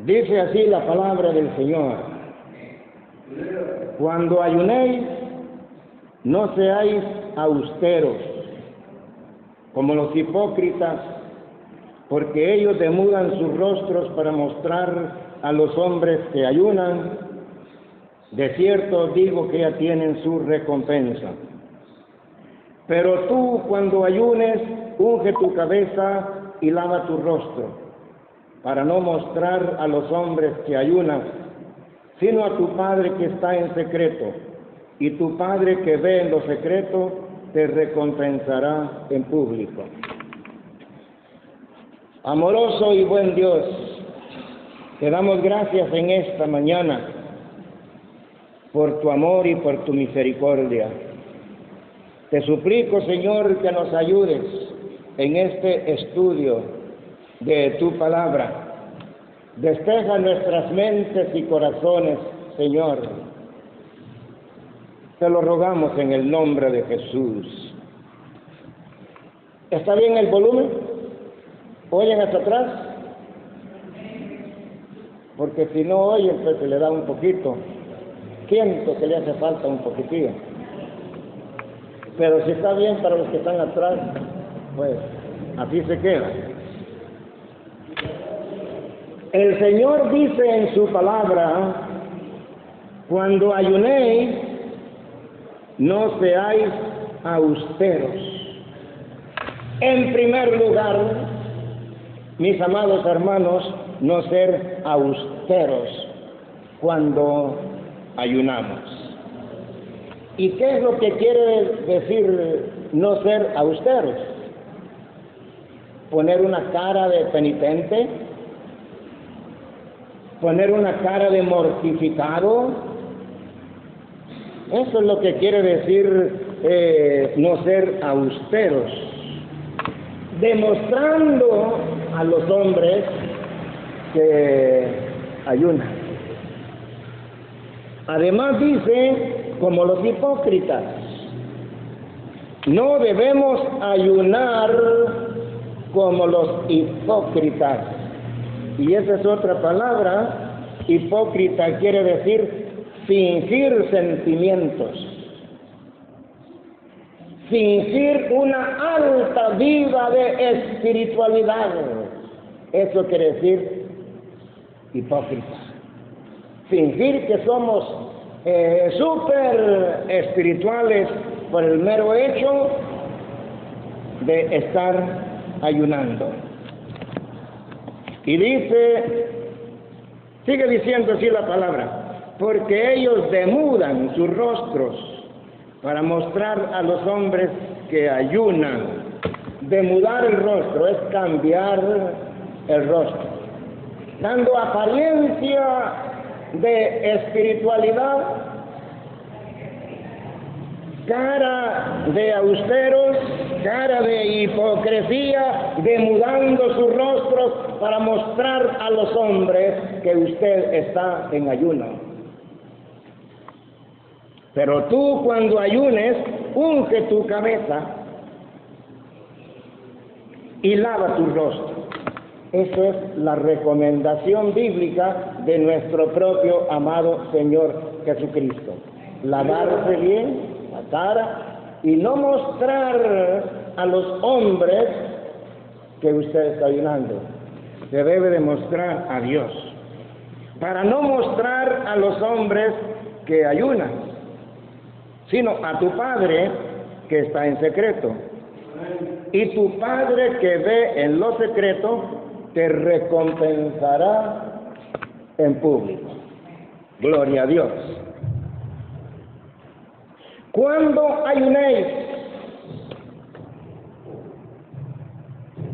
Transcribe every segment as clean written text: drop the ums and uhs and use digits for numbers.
Dice así la palabra del Señor: cuando ayunéis, no seáis austeros, como los hipócritas, porque ellos demudan sus rostros para mostrar a los hombres que ayunan. De cierto os digo que ya tienen su recompensa. Pero tú, cuando ayunes, unge tu cabeza y lava tu rostro, para no mostrar a los hombres que ayunas, sino a tu Padre que está en secreto, y tu Padre que ve en lo secreto te recompensará en público. Amoroso y buen Dios, te damos gracias en esta mañana por tu amor y por tu misericordia. Te suplico, Señor, que nos ayudes en este estudio de tu palabra. Despeja nuestras mentes y corazones, Señor. Te lo rogamos en el nombre de Jesús. ¿Está bien el volumen? ¿Oyen hasta atrás? Porque si no oyen, pues se le da un poquito. Siento que le hace falta un poquitillo. Pero si está bien para los que están atrás, pues así se queda. El Señor dice en su palabra: cuando ayunéis, no seáis austeros. En primer lugar, mis amados hermanos, no ser austeros cuando ayunamos. ¿Y qué es lo que quiere decir no ser austeros? ¿Poner una cara de penitente? ¿Poner una cara de mortificado? Eso es lo que quiere decir no ser austeros, demostrando a los hombres que ayunan. Además dice, como los hipócritas, no debemos ayunar como los hipócritas. Y esa es otra palabra. Hipócrita quiere decir fingir sentimientos, fingir una alta vida de espiritualidad. Eso quiere decir hipócrita. Fingir que somos súper espirituales por el mero hecho de estar ayunando. Y dice, sigue diciendo así la palabra: porque ellos demudan sus rostros para mostrar a los hombres que ayunan. Demudar el rostro es cambiar el rostro, dando apariencia de espiritualidad, cara de austeros, cara de hipocresía, demudando sus rostros para mostrar a los hombres que usted está en ayuno. Pero tú, cuando ayunes, unge tu cabeza y lava tu rostro. Eso es la recomendación bíblica de nuestro propio amado Señor Jesucristo. Lavarse bien la cara y no mostrar a los hombres que usted está ayunando. Se debe demostrar a Dios, para no mostrar a los hombres que ayunan, sino a tu Padre que está en secreto. Y tu Padre que ve en lo secreto te recompensará en público. Gloria a Dios. Cuando ayunéis,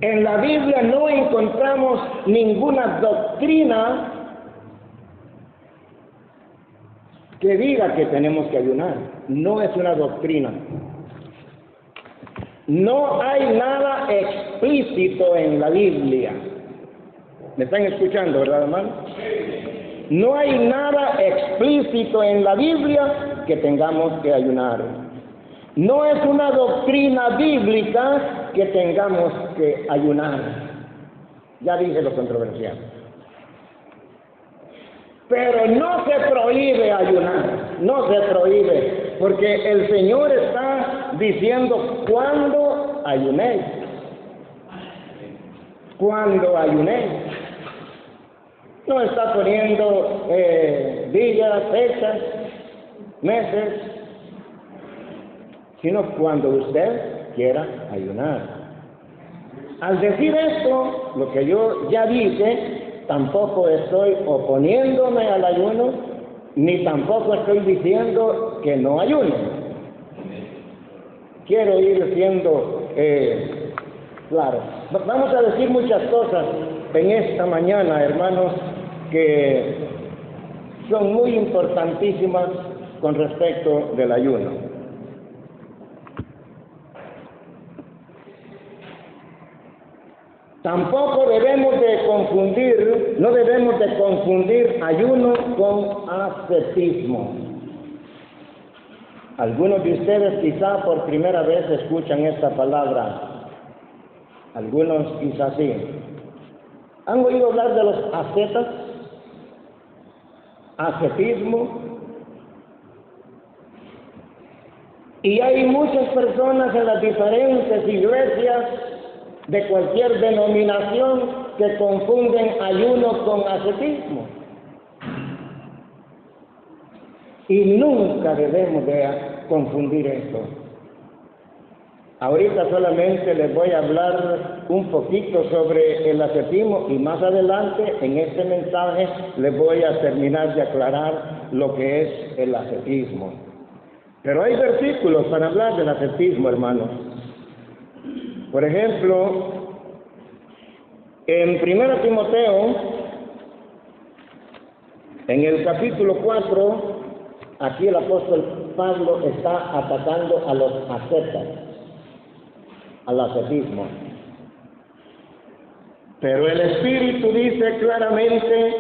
en la Biblia no encontramos ninguna doctrina que diga que tenemos que ayunar. No es una doctrina. No hay nada explícito en la Biblia. ¿Me están escuchando, verdad, hermano? No hay nada explícito en la Biblia que tengamos que ayunar. No es una doctrina bíblica que tengamos que ayunar. Ya dije lo controversial. Pero no se prohíbe ayunar, no se prohíbe, porque el Señor está diciendo cuándo ayunéis. Cuando ayunéis. No está poniendo días, fechas, meses, sino cuando usted quiera ayunar. Al decir esto, lo que yo ya dije, tampoco estoy oponiéndome al ayuno, ni tampoco estoy diciendo que no ayuno. Quiero ir siendo claro. Vamos a decir muchas cosas en esta mañana, hermanos, que son muy importantísimas con respecto del ayuno. Tampoco debemos de confundir, no debemos de confundir ayuno con ascetismo. Algunos de ustedes quizá por primera vez escuchan esta palabra, algunos quizá sí. ¿Han oído hablar de los ascetas? Ascetismo. Y hay muchas personas en las diferentes iglesias de cualquier denominación que confunden ayuno con ascetismo. Y nunca debemos de confundir esto. Ahorita solamente les voy a hablar un poquito sobre el ascetismo y más adelante en este mensaje les voy a terminar de aclarar lo que es el ascetismo. Pero hay versículos para hablar del ascetismo, hermanos. Por ejemplo, en 1 Timoteo, en el capítulo 4, aquí el apóstol Pablo está atacando a los ascetas, al ascetismo. Pero el Espíritu dice claramente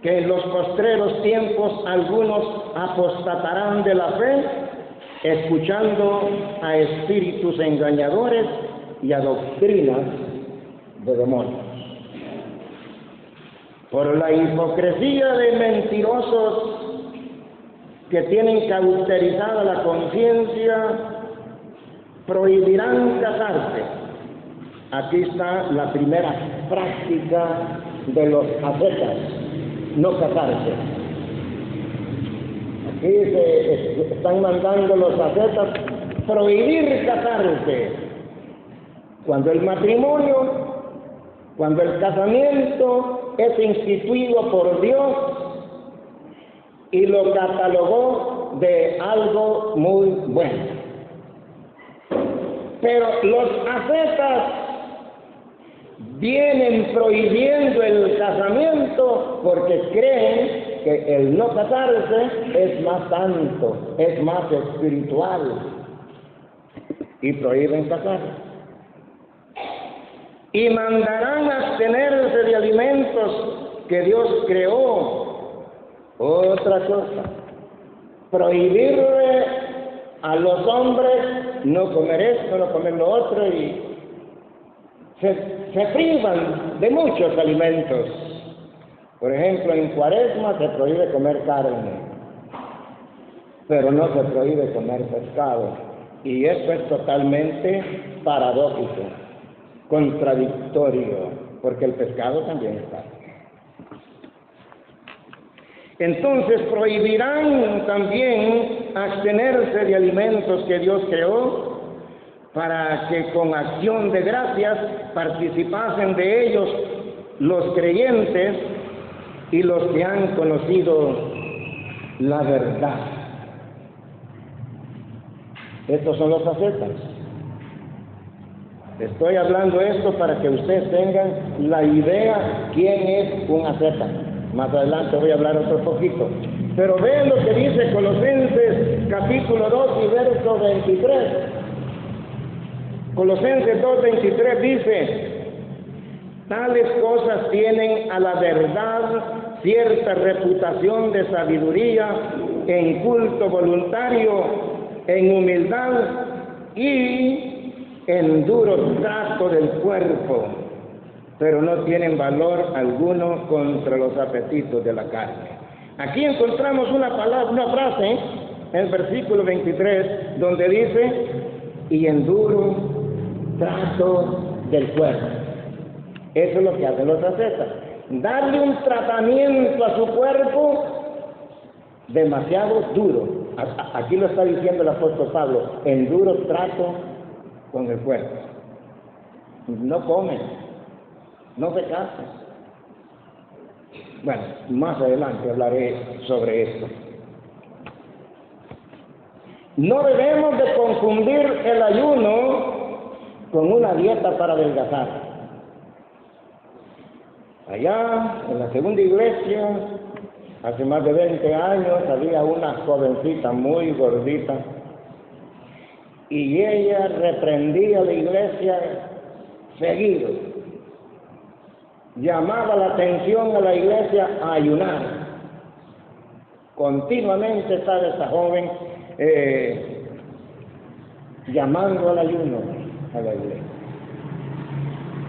que en los postreros tiempos algunos apostatarán de la fe, escuchando a espíritus engañadores y a doctrinas de demonios. Por la hipocresía de mentirosos que tienen cauterizada la conciencia, prohibirán casarse. Aquí está la primera práctica de los ascetas, no casarse. Aquí se están mandando los ascetas prohibir casarse. Cuando el matrimonio, cuando el casamiento es instituido por Dios y lo catalogó de algo muy bueno. Pero los ascetas vienen prohibiendo el casamiento porque creen que el no casarse es más santo, es más espiritual, y prohíben casarse. Y mandarán abstenerse de alimentos que Dios creó. Otra cosa, prohibirle a los hombres no comer esto, no comer lo otro, y se privan de muchos alimentos. Por ejemplo, en Cuaresma se prohíbe comer carne, pero no se prohíbe comer pescado. Y esto es totalmente paradójico, contradictorio, porque el pescado también está. Entonces prohibirán también abstenerse de alimentos que Dios creó para que con acción de gracias participasen de ellos los creyentes y los que han conocido la verdad. Estos son los ascetas. Estoy hablando esto para que ustedes tengan la idea quién es un asceta. Más adelante voy a hablar otro poquito. Pero vean lo que dice Colosenses capítulo 2 y verso 23. Colosenses 2:23 dice: tales cosas tienen a la verdad cierta reputación de sabiduría, en culto voluntario, en humildad y en duro trato del cuerpo. pero no tienen valor alguno contra los apetitos de la carne. Aquí encontramos una frase en el versículo 23, donde dice, y en duro trato del cuerpo. Eso es lo que hacen los ascetas, darle un tratamiento a su cuerpo demasiado duro. Aquí lo está diciendo el apóstol Pablo, en duro trato con el cuerpo. No comen, no se casan. Bueno, más adelante hablaré sobre esto. No debemos de confundir el ayuno con una dieta para adelgazar. Allá, en la segunda iglesia, hace más de 20 años, había una jovencita muy gordita y ella reprendía a la iglesia seguido. Llamaba la atención a la iglesia a ayunar. Continuamente estaba esta joven llamando al ayuno a la iglesia.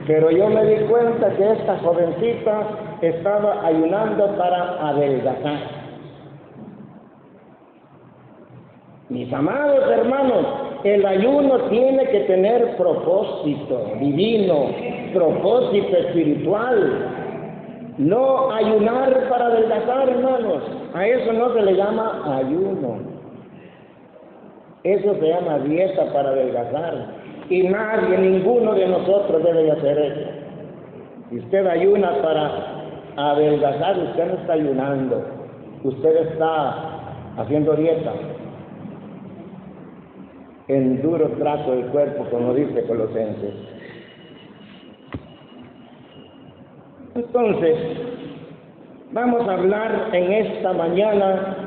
Pero yo me di cuenta que esta jovencita estaba ayunando para adelgazar. Mis amados hermanos, el ayuno tiene que tener propósito divino, propósito espiritual. No ayunar para adelgazar, hermanos. A eso no se le llama ayuno. Eso se llama dieta para adelgazar. Y nadie, ninguno de nosotros debe hacer eso. Si usted ayuna para adelgazar, usted no está ayunando. Usted está haciendo dieta. En duro trato del cuerpo, como dice Colosenses. Entonces, vamos a hablar en esta mañana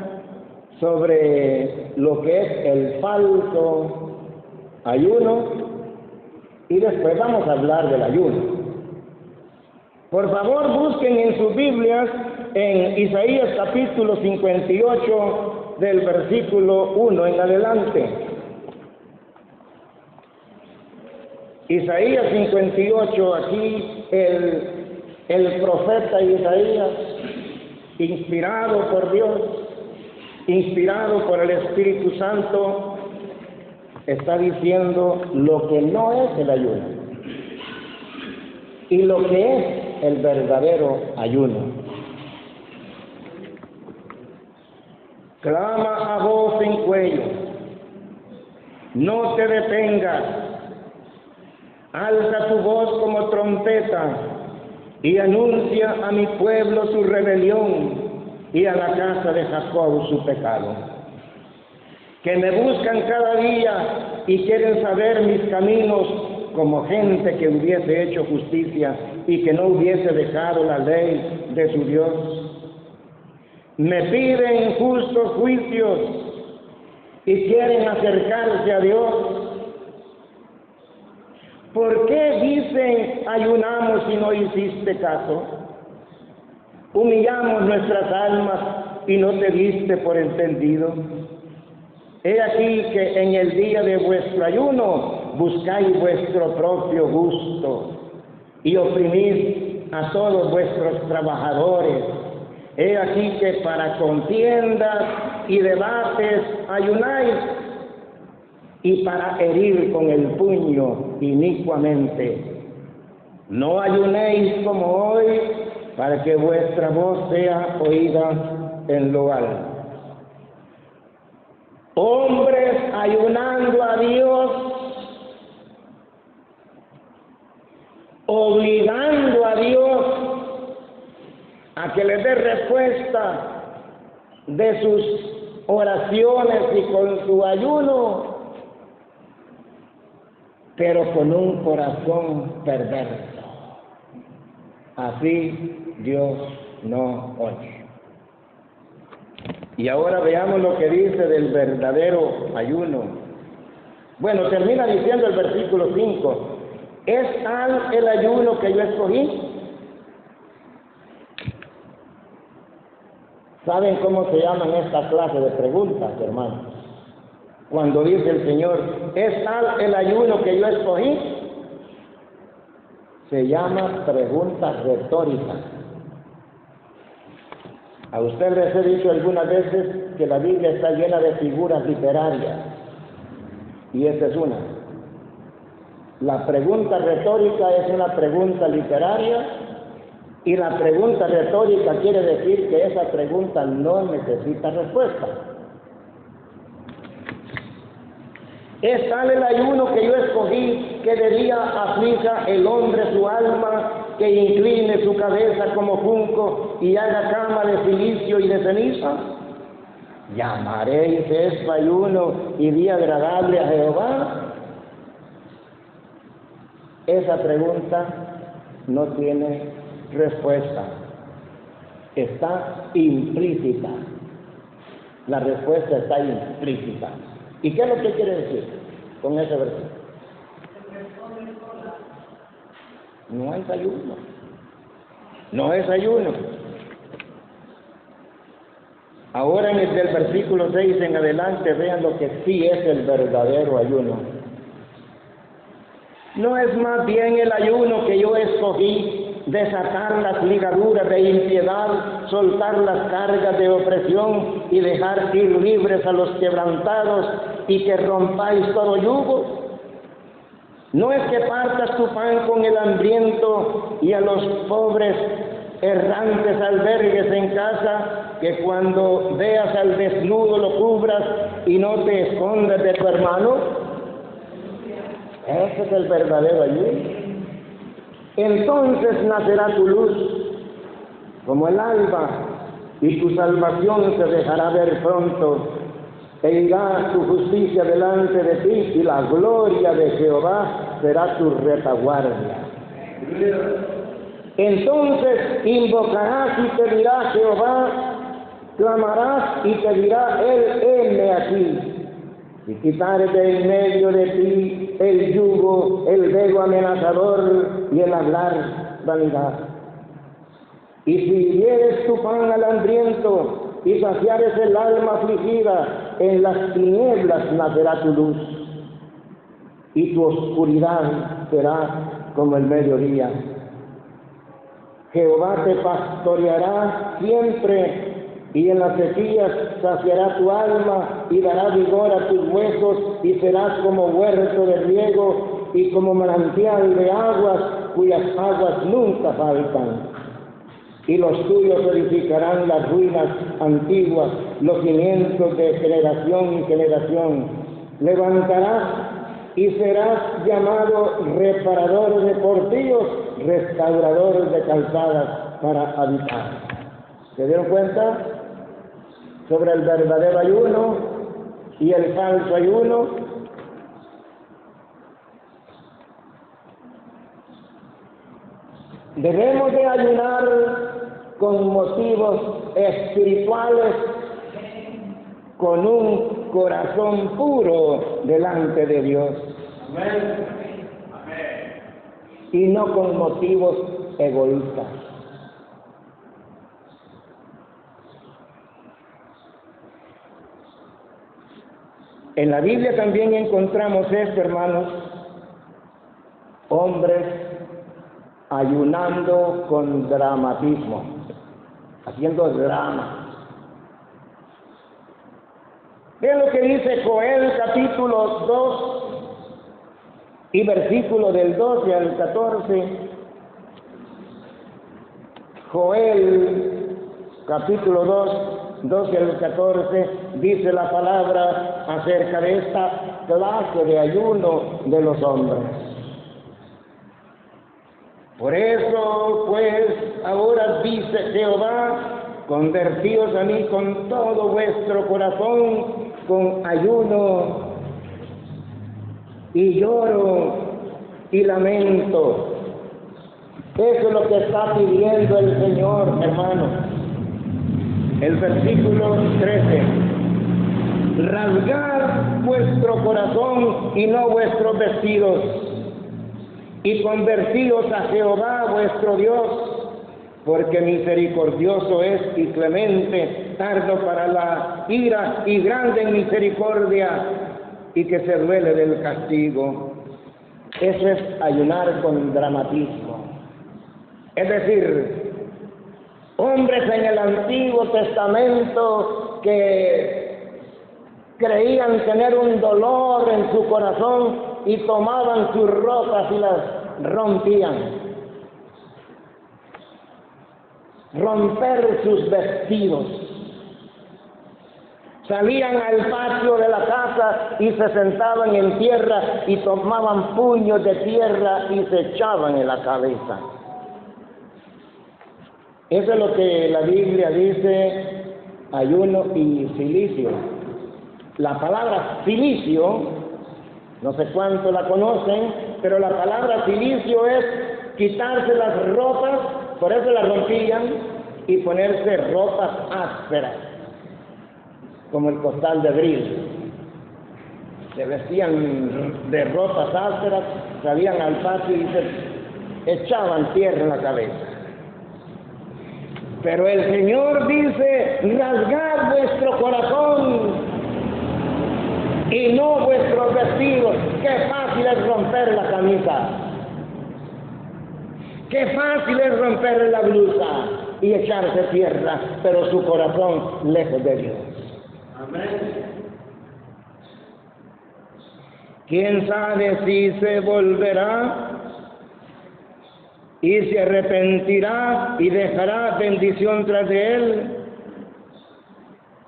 sobre lo que es el falso ayuno y después vamos a hablar del ayuno. Por favor, busquen en sus Biblias en Isaías capítulo 58 del versículo 1 en adelante. Isaías 58, aquí el profeta Isaías, inspirado por Dios, inspirado por el Espíritu Santo, está diciendo lo que no es el ayuno y lo que es el verdadero ayuno. Clama a voz en cuello, no te detengas, alza tu voz como trompeta y anuncia a mi pueblo su rebelión y a la casa de Jacob su pecado. Que me buscan cada día y quieren saber mis caminos, como gente que hubiese hecho justicia y que no hubiese dejado la ley de su Dios. Me piden justos juicios y quieren acercarse a Dios. ¿Por qué dicen ayunamos y no hiciste caso? Humillamos nuestras almas y no te diste por entendido. He aquí que en el día de vuestro ayuno buscáis vuestro propio gusto y oprimís a todos vuestros trabajadores. He aquí que para contiendas y debates ayunáis y para herir con el puño inicuamente. No ayunéis como hoy para que vuestra voz sea oída en lo alto. Hombres ayunando a Dios, obligando a Dios a que les dé respuesta de sus oraciones y con su ayuno, pero con un corazón perverso. Así Dios no oye. Y ahora veamos lo que dice del verdadero ayuno. Bueno, termina diciendo el versículo 5. ¿Es tal el ayuno que yo escogí? ¿Saben cómo se llaman esta clase de preguntas, hermanos? Cuando dice el Señor, ¿es tal el ayuno que yo escogí? se llama pregunta retórica. A usted les he dicho algunas veces que la Biblia está llena de figuras literarias, y esta es una. La pregunta retórica es una pregunta literaria, y la pregunta retórica quiere decir que esa pregunta no necesita respuesta. Es tal el ayuno que yo escogí, que de día aflija el hombre su alma, que incline su cabeza como junco y haga cama de silicio y de ceniza. ¿Llamaréis esto ayuno y día agradable a Jehová? Esa pregunta no tiene respuesta, está implícita. La respuesta está implícita. ¿Y qué es lo que quiere decir con ese versículo? No es ayuno. No es ayuno. Ahora en el versículo 6 en adelante vean lo que sí es el verdadero ayuno. No es más bien el ayuno que yo escogí, desatar las ligaduras de impiedad, soltar las cargas de opresión y dejar ir libres a los quebrantados y que rompáis todo yugo. No es que partas tu pan con el hambriento y a los pobres errantes albergues en casa, que cuando veas al desnudo lo cubras y no te escondas de tu hermano. Ese es el verdadero ayuno. Entonces nacerá tu luz como el alba, y tu salvación se dejará ver pronto, e irá tu justicia delante de ti, y la gloria de Jehová será tu retaguardia. Entonces invocarás y te dirá Jehová, clamarás y te dirá él, heme aquí, y quitaré de en medio de ti el yugo, el dedo amenazador y el hablar vanidad. Y si dieres tu pan al hambriento y saciares el alma afligida, en las tinieblas nacerá tu luz, y tu oscuridad será como el mediodía. Jehová te pastoreará siempre, y en las sequías saciará tu alma y dará vigor a tus huesos, y serás como huerto de riego y como manantial de aguas cuyas aguas nunca faltan. Y los tuyos edificarán las ruinas antiguas, los cimientos de generación en generación. Levantarás y serás llamado reparador de portillos, restaurador de calzadas para habitar. ¿Se dieron cuenta? Sobre el verdadero ayuno y el falso ayuno. Debemos de ayunar con motivos espirituales, con un corazón puro delante de Dios. Y no con motivos egoístas. En la Biblia también encontramos esto, hermanos, hombres ayunando con dramatismo, haciendo drama. Vean lo que dice Joel capítulo 2 y versículo del 12 al 14. Joel capítulo 12 al 14, dice la palabra acerca de esta clase de ayuno de los hombres. Por eso, pues, ahora dice Jehová, convertíos a mí con todo vuestro corazón, con ayuno y lloro y lamento. Eso es lo que está pidiendo el Señor, hermanos. El versículo 13. Rasgad vuestro corazón y no vuestros vestidos, y convertíos a Jehová vuestro Dios, porque misericordioso es y clemente, tardo para la ira y grande en misericordia, y que se duele del castigo. Eso es ayunar con dramatismo. Es decir, hombres en el Antiguo Testamento que creían tener un dolor en su corazón y tomaban sus ropas y las rompían. Romper sus vestidos. Salían al patio de la casa y se sentaban en tierra y tomaban puños de tierra y se echaban en la cabeza. Eso es lo que la Biblia dice, ayuno y cilicio. La palabra cilicio, no sé cuánto la conocen, pero la palabra cilicio es quitarse las ropas, por eso las rompían, y ponerse ropas ásperas, como el costal de abril. Se vestían de ropas ásperas, salían al patio y se echaban tierra en la cabeza. Pero el Señor dice, rasgad vuestro corazón y no vuestros vestidos. Qué fácil es romper la camisa. Qué fácil es romper la blusa y echarse tierra, pero su corazón lejos de Dios. Amén. ¿Quién sabe si se volverá y se arrepentirá y dejará bendición tras de él,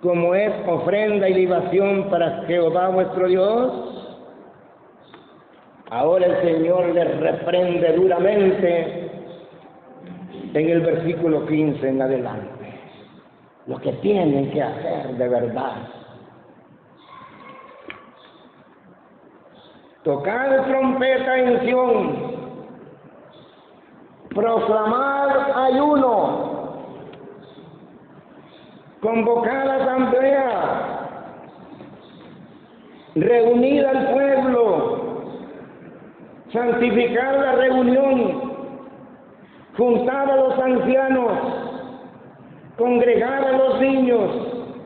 como es ofrenda y libación para Jehová vuestro Dios? Ahora el Señor les reprende duramente en el versículo 15 en adelante lo que tienen que hacer de verdad. Tocad trompeta en Sión, proclamad ayuno, convocad asamblea, reunid al pueblo, santificad la reunión, juntad a los ancianos, congregad a los niños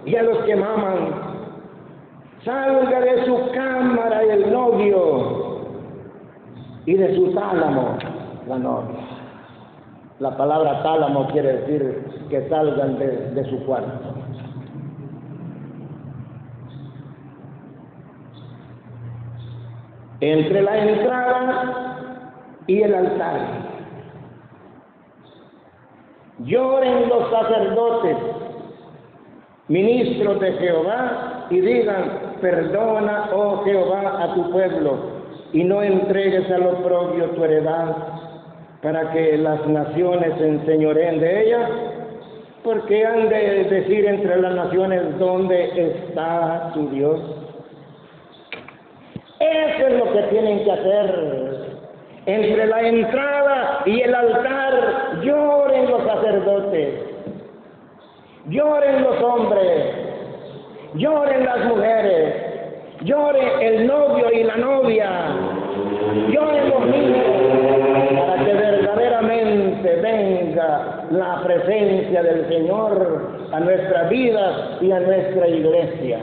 y a los que maman. Salga de su cámara el novio y de su tálamo la novia. La palabra tálamo quiere decir que salgan de su cuarto. Entre la entrada y el altar lloren los sacerdotes, ministros de Jehová, y digan: perdona, oh Jehová, a tu pueblo, y no entregues al oprobio tu heredad, para que las naciones se enseñoreen de ella, porque han de decir entre las naciones: ¿dónde está tu Dios? Eso es lo que tienen que hacer. Entre la entrada y el altar lloren los sacerdotes, lloren los hombres, lloren las mujeres, llore el novio y la novia, lloren los niños, para que verdaderamente venga la presencia del Señor a nuestras vidas y a nuestra iglesia.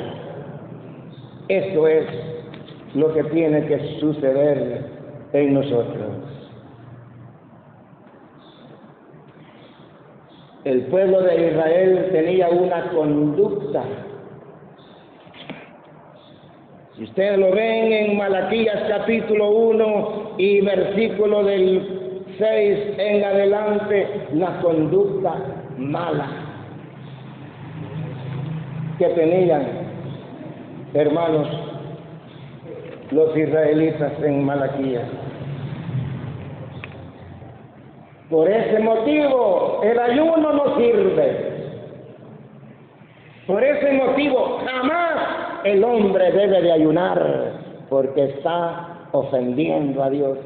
Esto es lo que tiene que suceder en nosotros. El pueblo de Israel tenía una conducta. Si ustedes lo ven en Malaquías capítulo 1 y versículo del 6 en adelante, la conducta mala que tenían, hermanos, los israelitas en Malaquías. Por ese motivo el ayuno no sirve. Por ese motivo jamás el hombre debe de ayunar, porque está ofendiendo a Dios.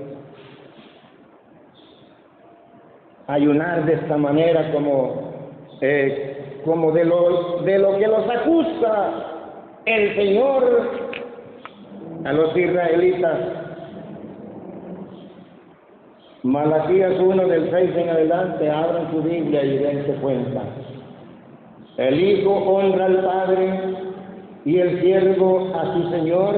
Ayunar de esta manera como de lo que los acusa el Señor a los israelitas. Malaquías 1 del 6 en adelante, abran su Biblia y dense cuenta. El hijo honra al padre y el siervo a su señor.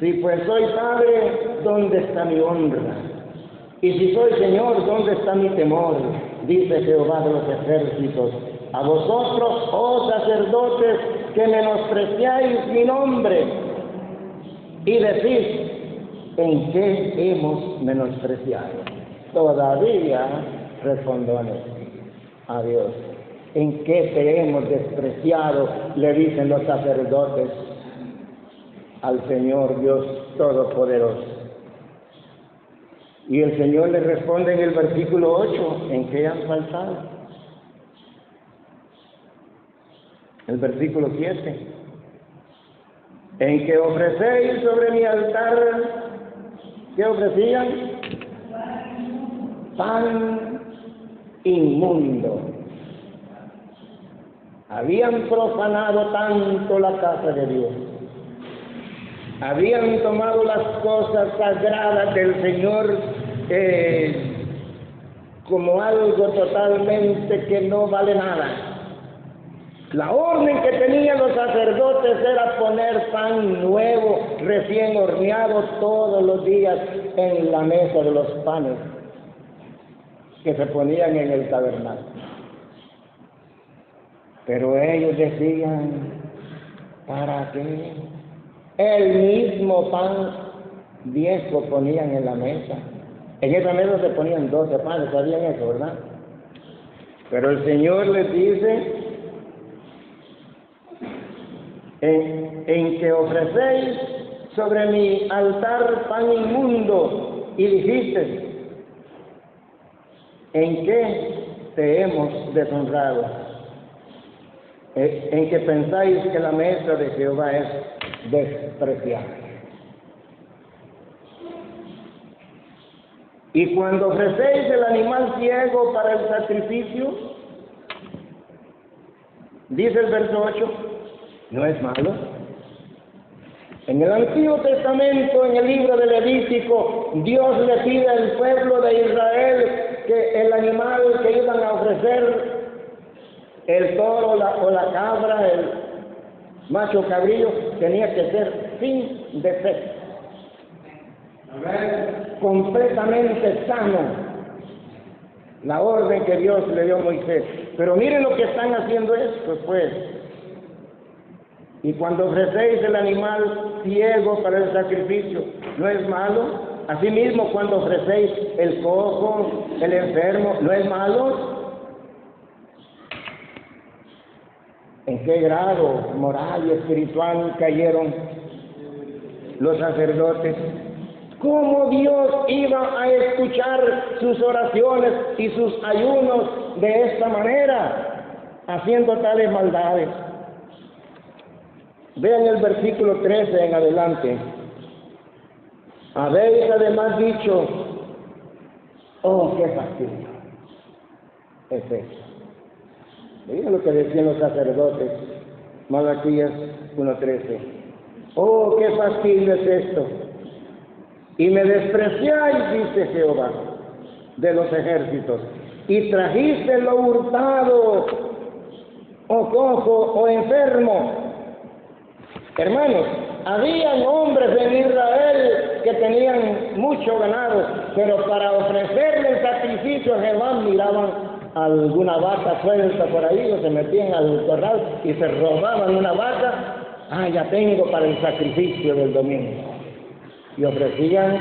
Si pues soy padre, ¿dónde está mi honra? Y si soy Señor, ¿dónde está mi temor? Dice Jehová de los ejércitos. A vosotros, oh sacerdotes, que menospreciáis mi nombre, y decís, ¿en qué hemos menospreciado? Todavía respondones a Dios. ¿En qué te hemos despreciado? Le dicen los sacerdotes al Señor Dios Todopoderoso. Y el Señor le responde en el versículo 8, ¿en qué han faltado? El versículo 7, en que ofrecéis sobre mi altar, ¿qué ofrecían? Pan inmundo. Habían profanado tanto la casa de Dios. Habían tomado las cosas sagradas del Señor como algo totalmente que no vale nada. La orden que tenían los sacerdotes era poner pan nuevo, recién horneado todos los días en la mesa de los panes que se ponían en el tabernáculo. Pero ellos decían, ¿para qué? El mismo pan viejo ponían en la mesa. En esa mesa se ponían 12 panes, ¿sabían eso, verdad? Pero el Señor les dice, en que ofrecéis sobre mi altar pan inmundo, y dijiste, ¿en qué te hemos deshonrado? En que pensáis que la mesa de Jehová es despreciable. Y cuando ofrecéis el animal ciego para el sacrificio, dice el verso 8, ¿no es malo? En el Antiguo Testamento, en el libro de Levítico, Dios le pide al pueblo de Israel que el animal que iban a ofrecer, el toro o la cabra, el macho cabrillo, tenía que ser sin defecto, completamente sano. La orden que Dios le dio a Moisés. Pero miren lo que están haciendo estos, pues. Y cuando ofrecéis el animal ciego para el sacrificio, ¿no es malo? Asimismo, cuando ofrecéis el cojo, el enfermo, ¿no es malo? ¿En qué grado moral y espiritual cayeron los sacerdotes? ¿Cómo Dios iba a escuchar sus oraciones y sus ayunos de esta manera, haciendo tales maldades? Vean el versículo 13 en adelante. Habéis además dicho, oh, qué fastidio es eso. Miren lo que decían los sacerdotes, Malaquías 1:13. Oh, qué fastidio es esto. Y me despreciáis, dice Jehová de los ejércitos, y trajiste lo hurtado, o cojo, o enfermo. Hermanos, habían hombres en Israel que tenían mucho ganado, pero para ofrecerle el sacrificio a Jehová miraban alguna vaca suelta por ahí, o se metían al corral y se robaban una vaca. Ah, ya tengo para el sacrificio del domingo. Y ofrecían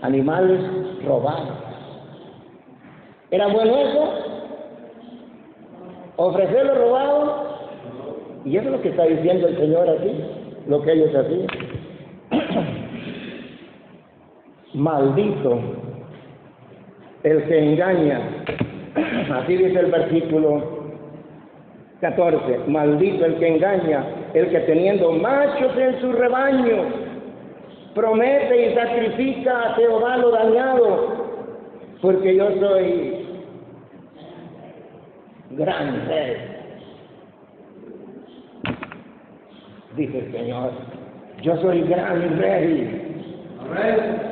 animales robados. ¿Era bueno eso? ¿Ofrecerlo robado? Y eso es lo que está diciendo el Señor aquí, lo que ellos hacían. Maldito el que engaña. Así dice el versículo 14. Maldito el que engaña, el que teniendo machos en su rebaño, promete y sacrifica a Jehová lo dañado, porque yo soy gran rey, dice el Señor. Yo soy gran rey. Amén.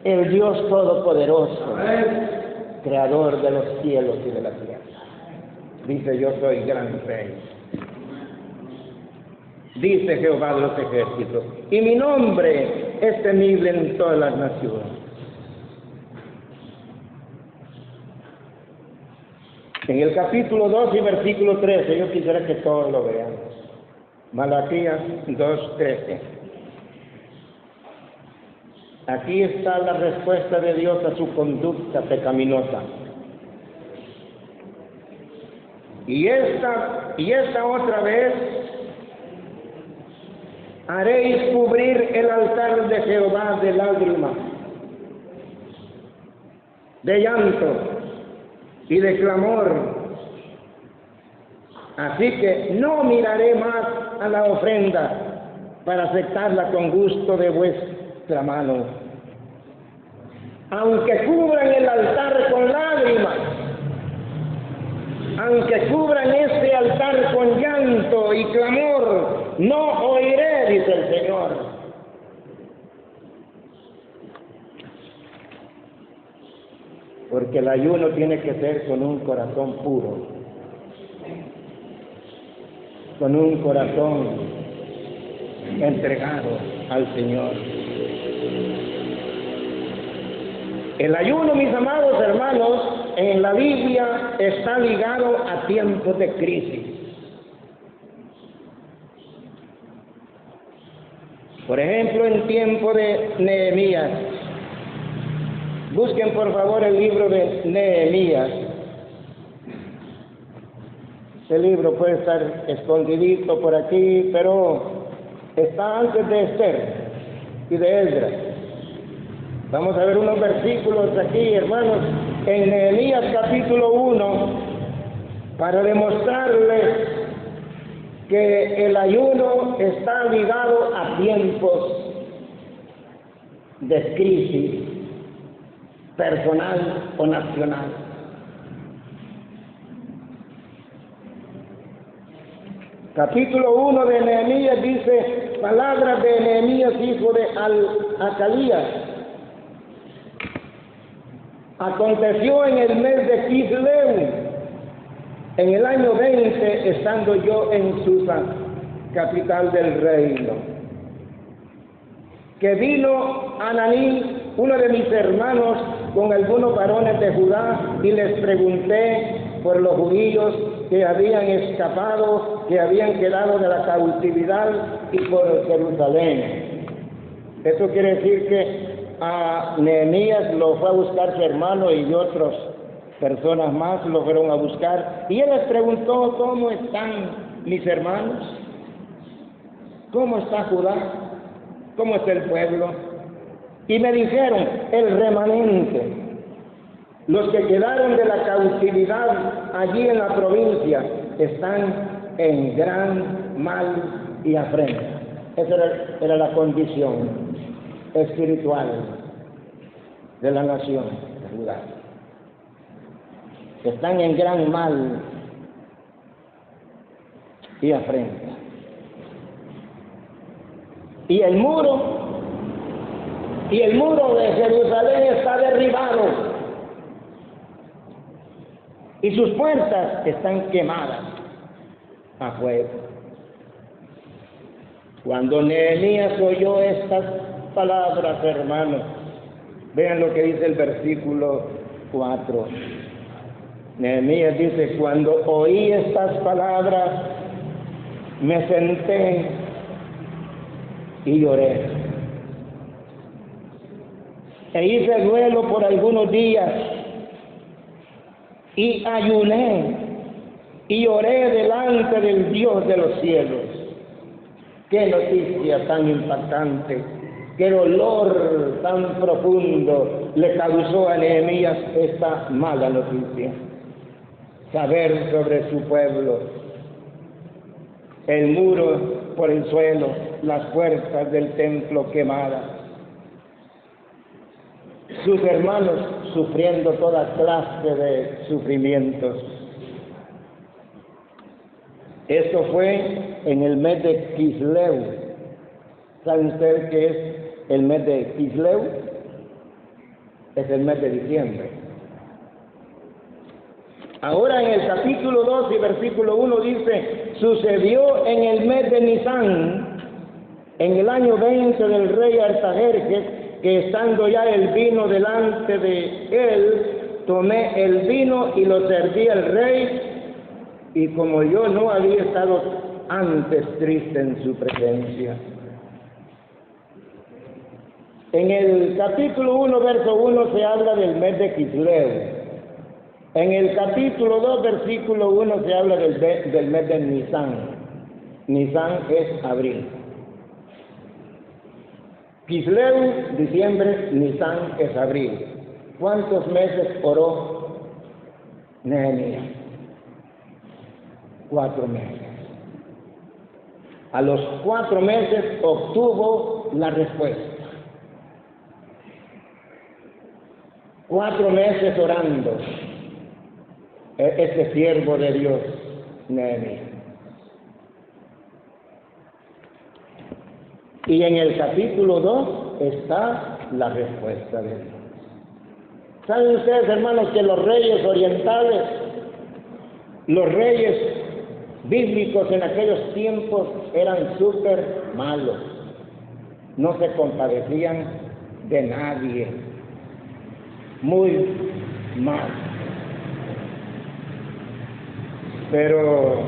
El Dios Todopoderoso. Amén. Creador de los cielos y de la tierra. Dice, yo soy gran rey. Dice Jehová de los ejércitos, y mi nombre es temible en todas las naciones. En el capítulo 2 y versículo 13, yo quisiera que todos lo vean. Malaquías 2:13. Aquí está la respuesta de Dios a su conducta pecaminosa. Y esta otra vez haréis cubrir el altar de Jehová de lágrimas, de llanto y de clamor. Así que no miraré más a la ofrenda para aceptarla con gusto de vuestra mano. Aunque cubran el altar con lágrimas, aunque cubran este altar con llanto y clamor, no oiré, dice el Señor. Porque el ayuno tiene que ser con un corazón puro, con un corazón entregado al Señor. El ayuno, mis amados hermanos, en la Biblia está ligado a tiempos de crisis. Por ejemplo, en tiempo de Nehemías. Busquen por favor el libro de Nehemías. Este libro puede estar escondidito por aquí, pero está antes de Esther y de Esdras. Vamos a ver unos versículos aquí, hermanos, en Nehemías capítulo 1, para demostrarles que el ayuno está ligado a tiempos de crisis personal o nacional. Capítulo 1 de Nehemías dice, palabras de Nehemías, hijo de Acalías. Aconteció en el mes de Kisleu, en el año 20, estando yo en Susa, capital del reino, que vino Ananí, uno de mis hermanos, con algunos varones de Judá, y les pregunté por los judíos que habían escapado, que habían quedado de la cautividad, y por Jerusalén. Eso quiere decir que a Nehemías lo fue a buscar su hermano y otras personas más lo fueron a buscar, y él les preguntó: ¿cómo están mis hermanos? ¿Cómo está Judá? ¿Cómo está el pueblo? Y me dijeron: el remanente, los que quedaron de la cautividad allí en la provincia, están en gran mal y afrenta. Esa era la condición espiritual de la nación de Judá. Están en gran mal y afrenta. Y el muro de Jerusalén está derribado y sus puertas están quemadas a fuego. Cuando Nehemías oyó estas palabras, hermanos, vean lo que dice el versículo 4. Nehemías dice: cuando oí estas palabras, me senté y lloré. E hice duelo por algunos días, y ayuné, y oré delante del Dios de los cielos. Qué noticia tan impactante, qué dolor tan profundo le causó a Nehemías esta mala noticia. Saber sobre su pueblo, el muro por el suelo, las puertas del templo quemadas, sus hermanos sufriendo toda clase de sufrimientos. Esto fue en el mes de Kisleu. ¿Saben ustedes qué es el mes de Kisleu? Es el mes de diciembre. Ahora en el capítulo 2 y versículo 1 dice: sucedió en el mes de Nisán, en el año 20 del rey Artajerjes, que estando ya el vino delante de él, tomé el vino y lo serví al rey, y como yo no había estado antes triste en su presencia. En el capítulo 1, verso 1 se habla del mes de Quisleu. En el capítulo 2, versículo 1 se habla del mes de Nisan. Nisan es abril. Quisleu, diciembre, Nisan es abril. ¿Cuántos meses oró Nehemías? 4 meses. A los 4 meses obtuvo la respuesta. 4 meses orando este siervo de Dios, Nehemías. Y en el capítulo 2 está la respuesta de Dios. ¿Saben ustedes, hermanos, que los reyes orientales, los reyes bíblicos en aquellos tiempos eran súper malos? No se compadecían de nadie. Muy mal. Pero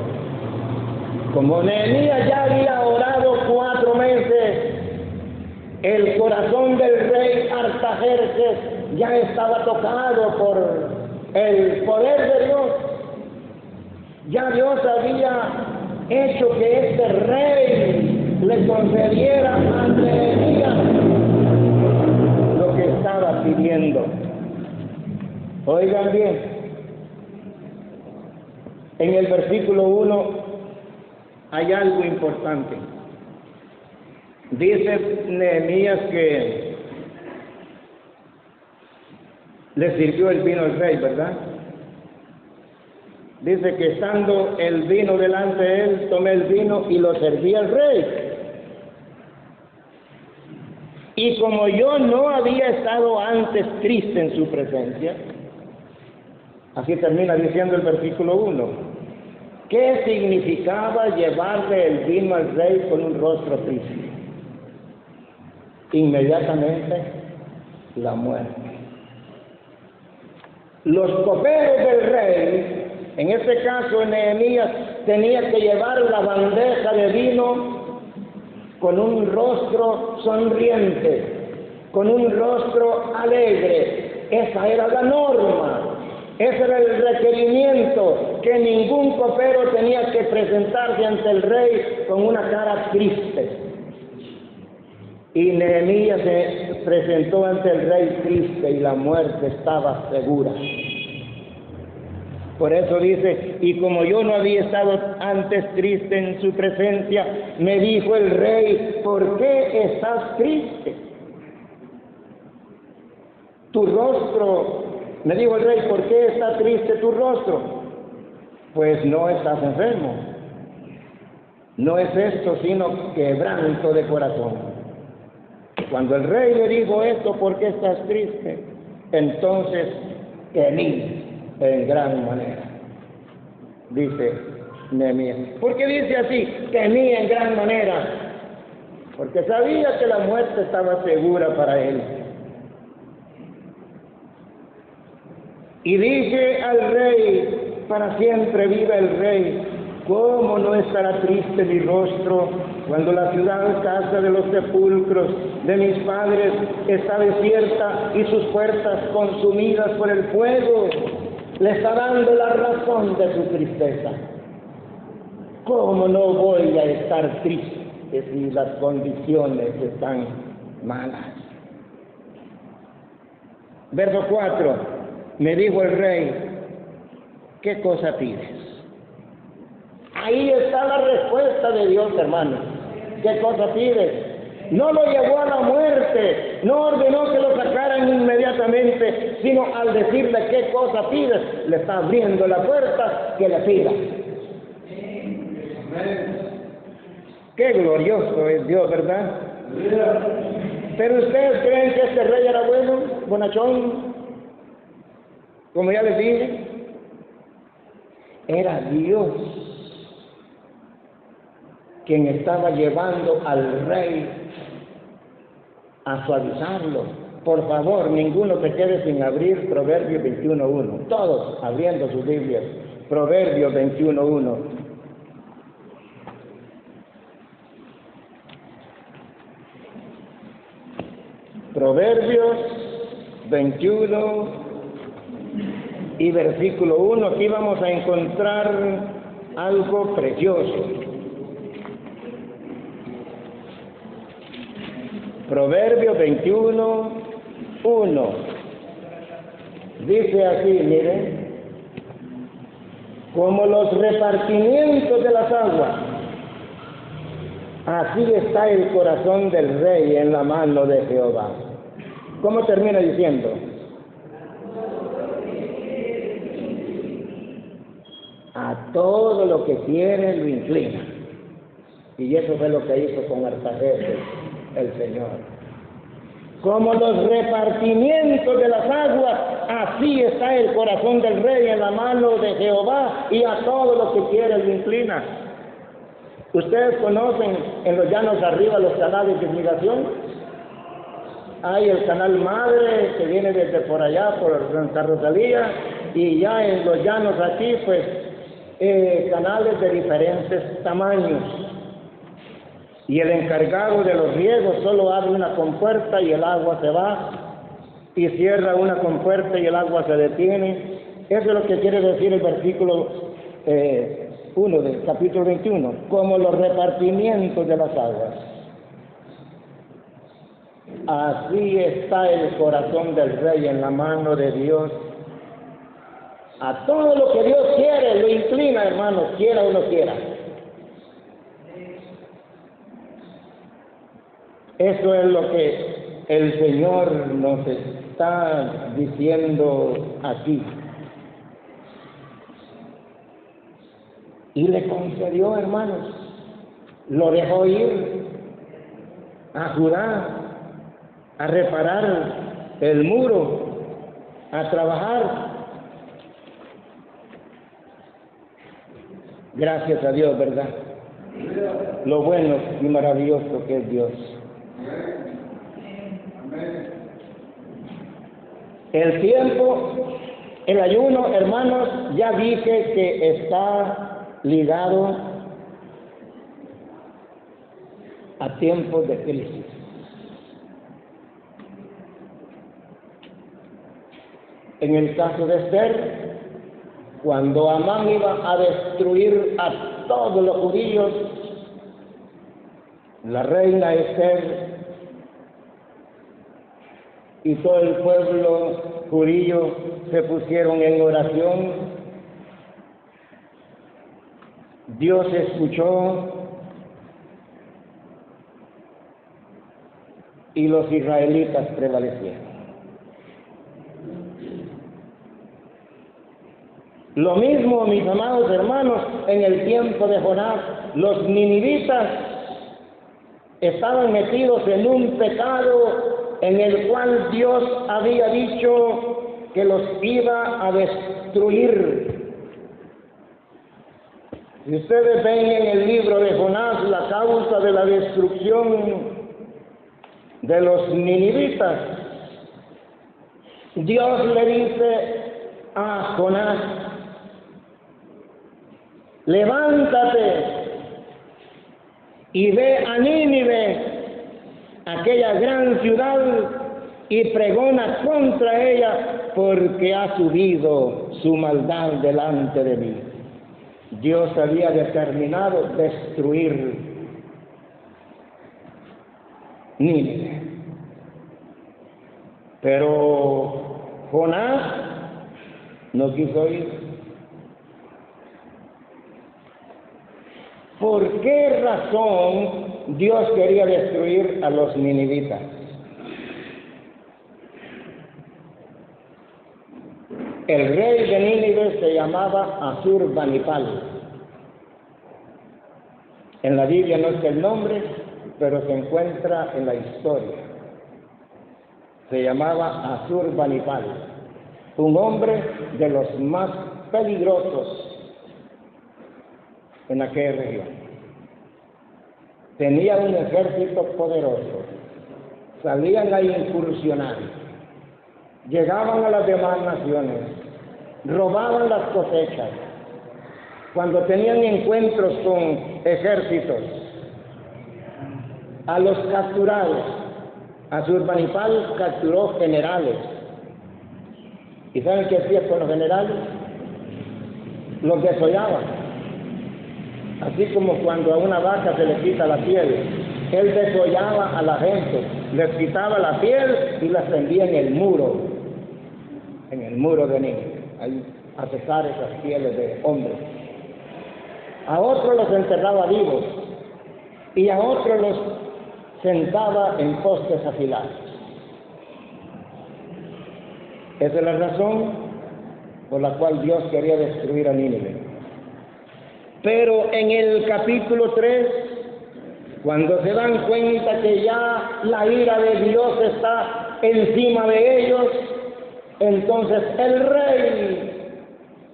como Nehemías ya había orado 4 meses, el corazón del rey Artajerjes ya estaba tocado por el poder de Dios. Ya Dios había hecho que este rey le concediera a Nehemías lo que estaba pidiendo. Oigan bien, en el versículo 1 hay algo importante. Dice Nehemías que le sirvió el vino al rey, ¿verdad? Dice que estando el vino delante de él, tomé el vino y lo serví al rey. Y como yo no había estado antes triste en su presencia, así termina diciendo el versículo 1. ¿Qué significaba llevarle el vino al rey con un rostro triste? Inmediatamente la muerte. Los coperos del rey, en este caso Nehemías, tenía que llevar la bandeja de vino con un rostro sonriente, con un rostro alegre. Esa era la norma. Ese era el requerimiento, que ningún copero tenía que presentarse ante el rey con una cara triste. Y Nehemías se presentó ante el rey triste y la muerte estaba segura. Por eso dice, y como yo no había estado antes triste en su presencia, me dijo el rey, ¿por qué estás triste? Tu rostro, me dijo el rey, ¿por qué está triste tu rostro? Pues no estás enfermo. No es esto, sino quebranto de corazón. Cuando el rey le dijo esto, ¿por qué estás triste? Entonces temí en gran manera. Dice Nehemías. ¿Por qué dice así? Temí en gran manera. Porque sabía que la muerte estaba segura para él. Y dije al rey, para siempre viva el rey, ¿cómo no estará triste mi rostro cuando la ciudad, casa de los sepulcros de mis padres, está desierta y sus puertas consumidas por el fuego? Le está dando la razón de su tristeza. ¿Cómo no voy a estar triste si las condiciones están malas? Verso 4. Me dijo el rey, ¿qué cosa pides? Ahí está la respuesta de Dios, hermanos. ¿Qué cosa pides? No lo llevó a la muerte, no ordenó que lo sacaran inmediatamente, sino al decirle qué cosa pides, le está abriendo la puerta que le pida. Qué glorioso es Dios, ¿verdad? Pero ustedes creen que este rey era bueno, bonachón. Como ya les dije, era Dios quien estaba llevando al rey a suavizarlo, Por favor, ninguno se quede sin abrir Proverbios 21.1. Todos abriendo sus Biblias. Proverbios 21.1. Proverbios 21 y versículo 1. Aquí vamos a encontrar algo precioso. Proverbios 21:1. Dice así, miren, como los repartimientos de las aguas, así está el corazón del rey en la mano de Jehová. ¿Cómo termina diciendo? A todo lo que quiere lo inclina. Y eso fue lo que hizo con Artajerjes el Señor. Como los repartimientos de las aguas, así está el corazón del rey en la mano de Jehová, y a todo lo que quiere lo inclina. Ustedes conocen en los llanos arriba los canales de irrigación. Hay el canal madre que viene desde por allá, por Santa Rosalía, y ya en los llanos aquí, pues, canales de diferentes tamaños. Y el encargado de los riegos solo abre una compuerta y el agua se va, y cierra una compuerta y el agua se detiene. Eso es lo que quiere decir el versículo 1 del capítulo 21, como los repartimientos de las aguas. Así está el corazón del rey en la mano de Dios. A todo lo que Dios quiere lo inclina, hermanos, quiera o no quiera. Eso es lo que el Señor nos está diciendo aquí. Y le concedió, hermanos, lo dejó ir a Judá, a reparar el muro, a trabajar. Gracias a Dios, ¿verdad? Lo bueno y maravilloso que es Dios. El tiempo, el ayuno, hermanos, ya dije que está ligado a tiempos de crisis. En el caso de Esther, cuando Amán iba a destruir a todos los judíos, la reina Esther y todo el pueblo judío se pusieron en oración. Dios escuchó y los israelitas prevalecieron. Lo mismo, mis amados hermanos, en el tiempo de Jonás, los ninivitas estaban metidos en un pecado en el cual Dios había dicho que los iba a destruir. Si ustedes ven en el libro de Jonás la causa de la destrucción de los ninivitas, Dios le dice a Jonás: levántate y ve a Nínive, aquella gran ciudad, y pregona contra ella, porque ha subido su maldad delante de mí. Dios había determinado destruir Nínive. Pero Jonás no quiso ir. ¿Por qué razón Dios quería destruir a los ninivitas? El rey de Nínive se llamaba Asurbanipal. En la Biblia no es el nombre, pero se encuentra en la historia. Se llamaba Asurbanipal, un hombre de los más peligrosos en aquella región. Tenía un ejército poderoso, salían a incursionar, llegaban a las demás naciones, robaban las cosechas, cuando tenían encuentros con ejércitos, a los capturados. Asurbanipal capturó generales. ¿Y saben qué hacía con los generales? Los desollaban. Así como cuando a una vaca se le quita la piel, él desollaba a la gente, les quitaba la piel y las tendía en el muro de Nínive, ahí a secar esas pieles de hombres. A otros los enterraba vivos y a otros los sentaba en postes afilados. Esa es la razón por la cual Dios quería destruir a Nínive. Pero en el capítulo 3, cuando se dan cuenta que ya la ira de Dios está encima de ellos, entonces el rey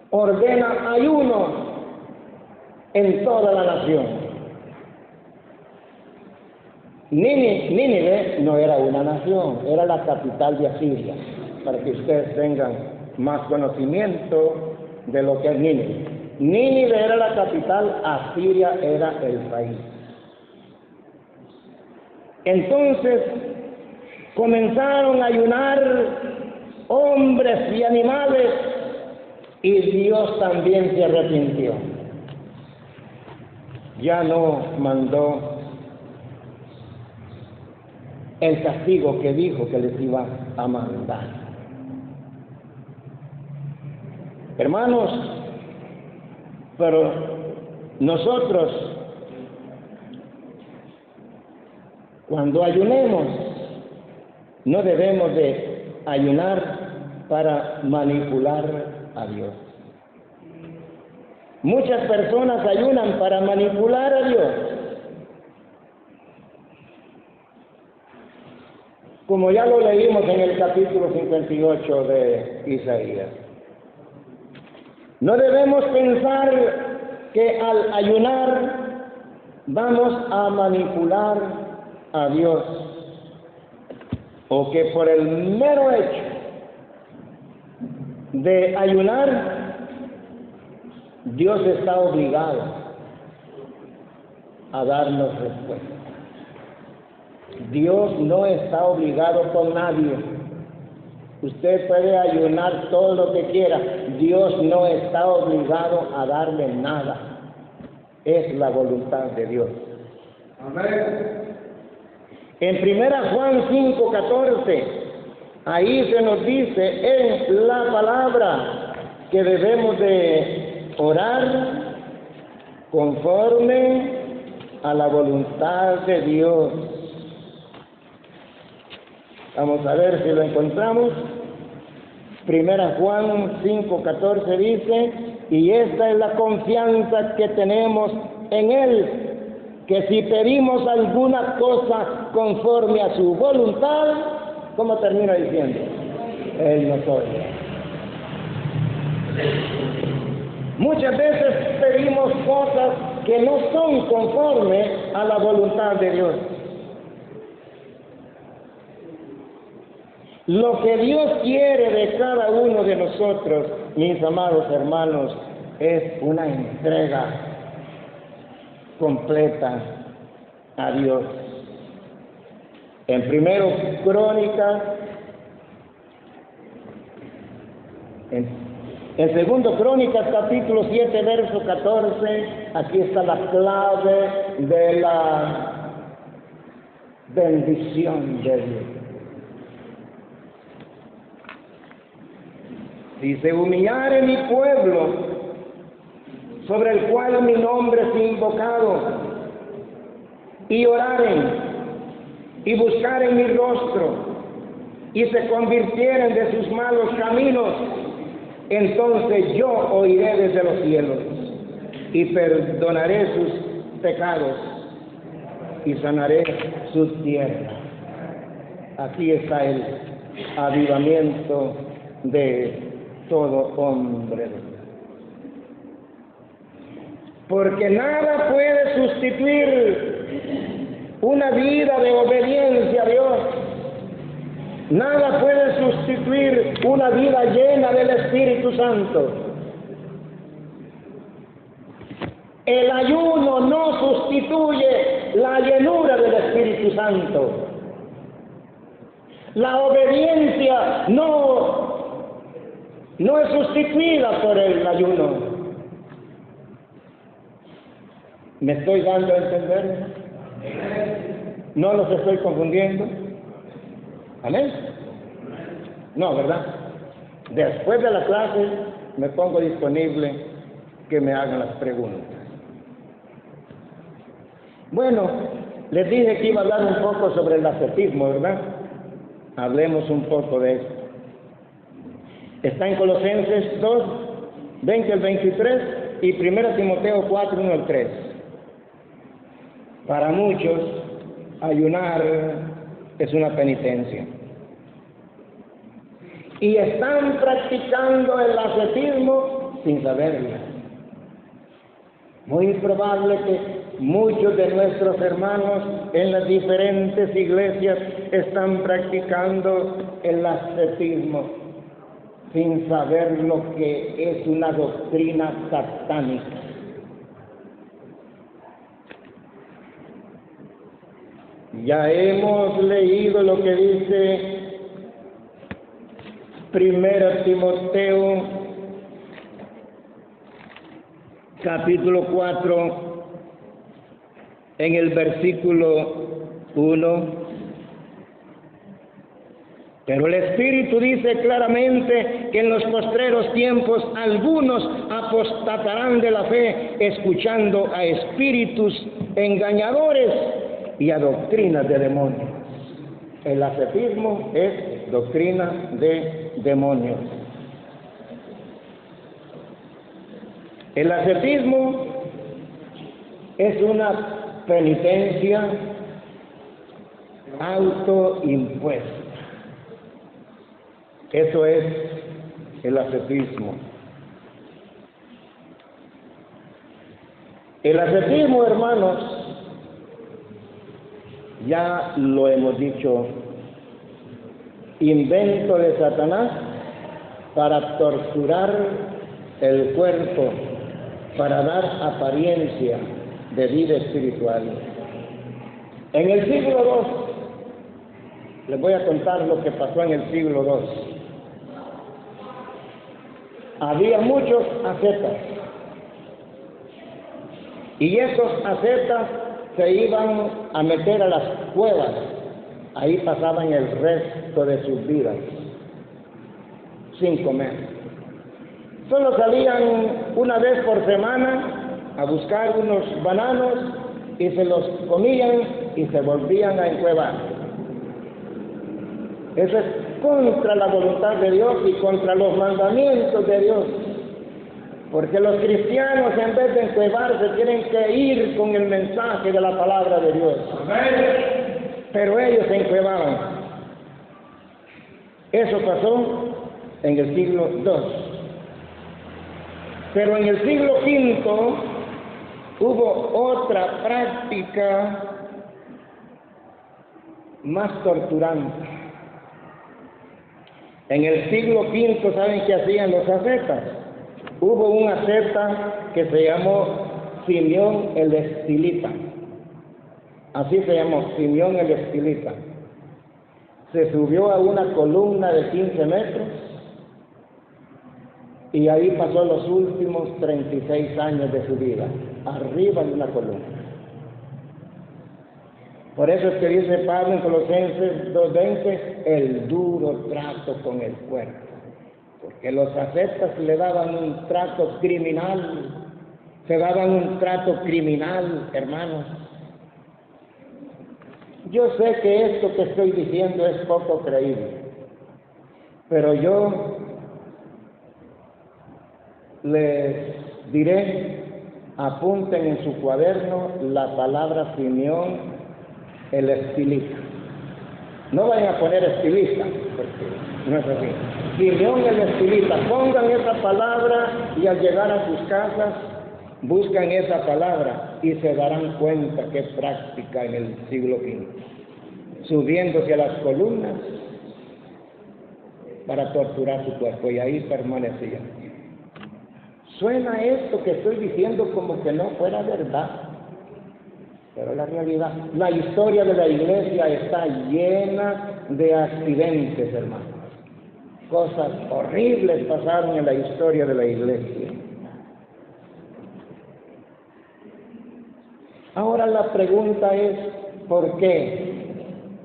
ordena ayuno en toda la nación. Nínive no era una nación, era la capital de Asiria, para que ustedes tengan más conocimiento de lo que es Nínive. Nínive era la capital, Asiria era el país. Entonces comenzaron a ayunar hombres y animales, y Dios también se arrepintió. Ya no mandó el castigo que dijo que les iba a mandar. Hermanos, pero nosotros, cuando ayunemos, no debemos de ayunar para manipular a Dios. Muchas personas ayunan para manipular a Dios. Como ya lo leímos en el capítulo 58 de Isaías. No debemos pensar que al ayunar vamos a manipular a Dios, o que por el mero hecho de ayunar Dios está obligado a darnos respuesta. Dios no está obligado con nadie. Usted puede ayunar todo lo que quiera, Dios no está obligado a darle nada. Es la voluntad de Dios. Amén. En 1 Juan 5:14, ahí se nos dice en la palabra que debemos de orar conforme a la voluntad de Dios. Vamos a ver si lo encontramos. 1 Juan 5:14 dice, y esta es la confianza que tenemos en Él, que si pedimos alguna cosa conforme a su voluntad, ¿cómo termina diciendo? Él nos oye. Muchas veces pedimos cosas que no son conforme a la voluntad de Dios. Lo que Dios quiere de cada uno de nosotros, mis amados hermanos, es una entrega completa a Dios. En Primero Crónicas, en Segundo Crónicas, capítulo 7, verso 14, aquí está la clave de la bendición de Dios. Si se humillare mi pueblo, sobre el cual mi nombre es invocado, y oraren, y buscaren mi rostro, y se convirtieren de sus malos caminos, entonces yo oiré desde los cielos, y perdonaré sus pecados, y sanaré su tierra. Aquí está el avivamiento de todo hombre. Porque nada puede sustituir una vida de obediencia a Dios. Nada puede sustituir una vida llena del Espíritu Santo. El ayuno no sustituye la llenura del Espíritu Santo. La obediencia no es sustituida por el ayuno. ¿Me estoy dando a entender? ¿No los estoy confundiendo? ¿Amén? No, ¿verdad? Después de la clase me pongo disponible que me hagan las preguntas. Bueno, les dije que iba a hablar un poco sobre el ascetismo, ¿verdad? Hablemos un poco de esto. Está en Colosenses 2, 20 al 23 y 1 Timoteo 4, 1 al 3. Para muchos, ayunar es una penitencia. Y están practicando el ascetismo sin saberlo. Muy probable que muchos de nuestros hermanos en las diferentes iglesias están practicando el ascetismo sin saber lo que es una doctrina satánica. Ya hemos leído lo que dice 1 Timoteo capítulo 4 en el versículo 1. Pero el Espíritu dice claramente que en los postreros tiempos algunos apostatarán de la fe, escuchando a espíritus engañadores y a doctrinas de demonios. El ascetismo es doctrina de demonios. El ascetismo es una penitencia autoimpuesta. Eso es el ascetismo. El ascetismo, hermanos, ya lo hemos dicho, invento de Satanás para torturar el cuerpo, para dar apariencia de vida espiritual. En el siglo II, les voy a contar lo que pasó en el siglo II. Había muchos ascetas, y esos ascetas se iban a meter a las cuevas. Ahí pasaban el resto de sus vidas sin comer. Solo salían una vez por semana a buscar unos bananos y se los comían y se volvían a encuevar. Eso es contra la voluntad de Dios y contra los mandamientos de Dios. Porque los cristianos, en vez de encuevarse, tienen que ir con el mensaje de la palabra de Dios. Pero ellos se encuevaban. Eso pasó en el siglo II. Pero en el siglo V hubo otra práctica más torturante. En el siglo V, ¿saben qué hacían los ascetas? Hubo un asceta que se llamó Simeón el Estilita. Así se llamó, Simeón el Estilita. Se subió a una columna de 15 metros y ahí pasó los últimos 36 años de su vida, arriba de una columna. Por eso es que dice Pablo en Colosenses 2:20, el duro trato con el cuerpo. Porque los ascetas le daban un trato criminal, se daban un trato criminal, hermanos. Yo sé que esto que estoy diciendo es poco creíble, pero yo les diré, apunten en su cuaderno la palabra Simeón el Estilita. No vayan a poner estilista, porque no es así. Simeón el Estilita, pongan esa palabra y al llegar a sus casas buscan esa palabra y se darán cuenta que práctica en el siglo V. Subiéndose a las columnas para torturar su cuerpo, y ahí permanecía. Suena esto que estoy diciendo como que no fuera verdad, pero la realidad. La historia de la iglesia está llena de accidentes, hermanos. Cosas horribles pasaron en la historia de la iglesia. Ahora la pregunta es, ¿por qué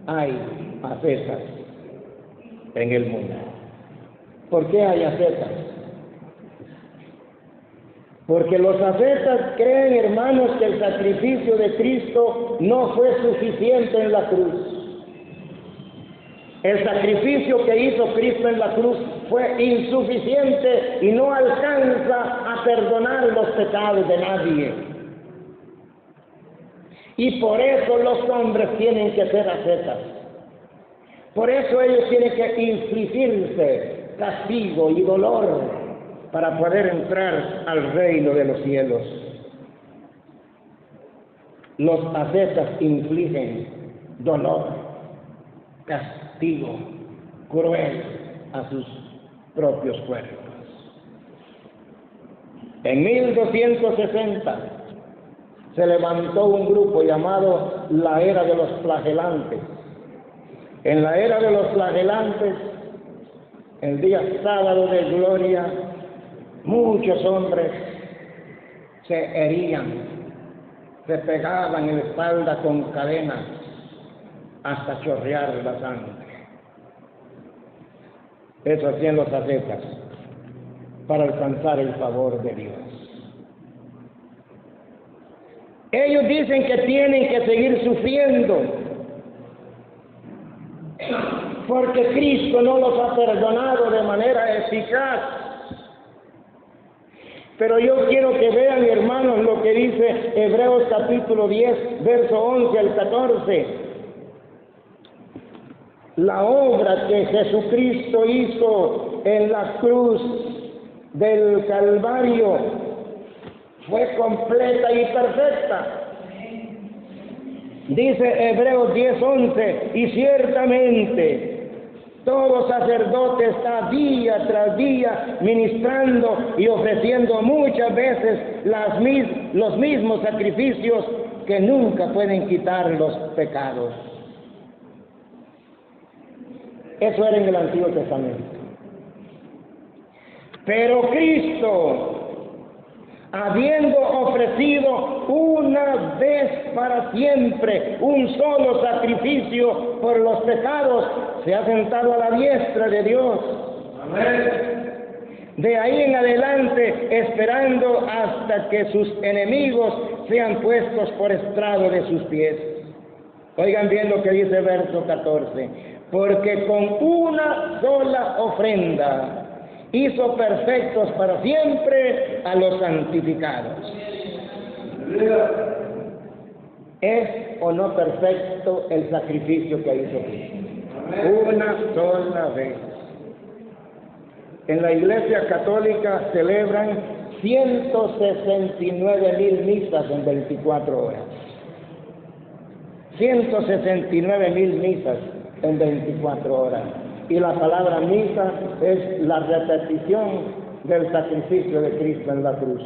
hay ascetas en el mundo? ¿Por qué hay ascetas? Porque los ascetas creen, hermanos, que el sacrificio de Cristo no fue suficiente en la cruz. El sacrificio que hizo Cristo en la cruz fue insuficiente y no alcanza a perdonar los pecados de nadie. Y por eso los hombres tienen que ser ascetas. Por eso ellos tienen que infligirse castigo y dolor para poder entrar al reino de los cielos. Los ascetas infligen dolor, castigo cruel a sus propios cuerpos. En 1260 se levantó un grupo llamado la Era de los Flagelantes. En la Era de los Flagelantes, el día sábado de gloria, muchos hombres se herían, se pegaban en la espalda con cadenas hasta chorrear la sangre. Eso hacían los ascetas para alcanzar el favor de Dios. Ellos dicen que tienen que seguir sufriendo porque Cristo no los ha perdonado de manera eficaz. Pero yo quiero que vean, hermanos, lo que dice Hebreos capítulo 10, verso 11 al 14. La obra que Jesucristo hizo en la cruz del Calvario fue completa y perfecta. Dice Hebreos 10:11, y ciertamente todo sacerdote está día tras día ministrando y ofreciendo muchas veces los mismos sacrificios que nunca pueden quitar los pecados. Eso era en el Antiguo Testamento. Pero Cristo, habiendo ofrecido una vez para siempre un solo sacrificio por los pecados, se ha sentado a la diestra de Dios. Amén. De ahí en adelante, esperando hasta que sus enemigos sean puestos por estrado de sus pies. Oigan bien lo que dice verso 14. Porque con una sola ofrenda hizo perfectos para siempre a los santificados. ¿Es o no perfecto el sacrificio que hizo Cristo? Una sola vez. En la Iglesia Católica celebran 169,000 misas en 24 horas. 169,000 misas en 24 horas. Y la palabra misa es la repetición del sacrificio de Cristo en la cruz.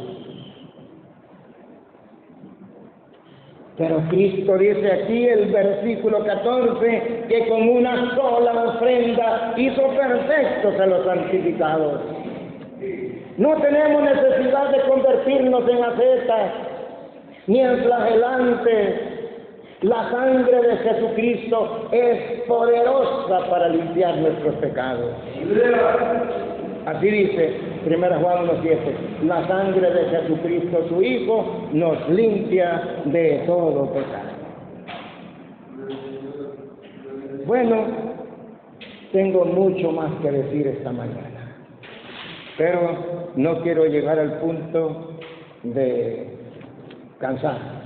Pero Cristo dice aquí, el versículo 14, que con una sola ofrenda hizo perfectos a los santificados. No tenemos necesidad de convertirnos en ascetas, ni en flagelantes. La sangre de Jesucristo es poderosa para limpiar nuestros pecados. Así dice 1 Juan 1:7. La sangre de Jesucristo, su Hijo, nos limpia de todo pecado. Bueno, tengo mucho más que decir esta mañana, pero no quiero llegar al punto de cansar.